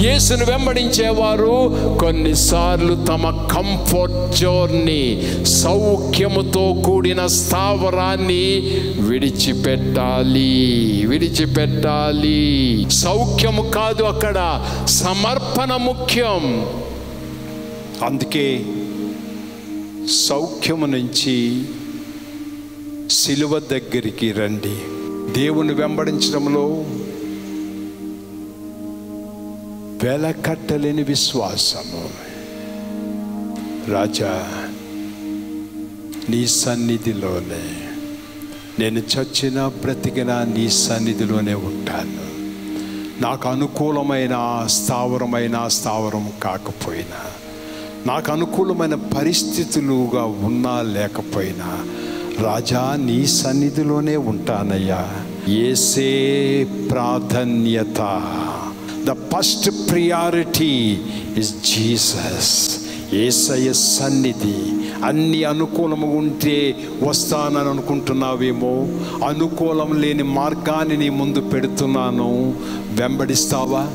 యేసును వెంబడించేవారు కొన్నిసార్లు తమ కంఫర్ట్ జోన్ని, సౌఖ్యముతో కూడిన స్థావరాన్ని విడిచిపెట్టాలి. సౌఖ్యము కాదు, అక్కడ సమర్పణ ముఖ్యం. అందుకే సౌఖ్యము నుంచి సిలువ దగ్గరికి రండి. దేవుని వెంబడించడంలో వెలకట్టలేని విశ్వాసము. రాజా, నీ సన్నిధిలోనే నేను చచ్చినా బ్రతికినా నీ సన్నిధిలోనే ఉంటాను. నాకు అనుకూలమైన స్థావరం కాకపోయినా, నాకు అనుకూలమైన పరిస్థితులుగా ఉన్నా లేకపోయినా, రాజా నీ సన్నిధిలోనే ఉంటానయ్యా. యేసే ప్రాధాన్యత. The first priority is Jesus. యేసయ్య సన్నిధి. అన్ని అనుకూలము ఉంటే వస్తానని అనుకుంటున్నావేమో, అనుకూలం లేని మార్గాన్ని నీ ముందు పెడుతున్నాను, వెంబడిస్తావా?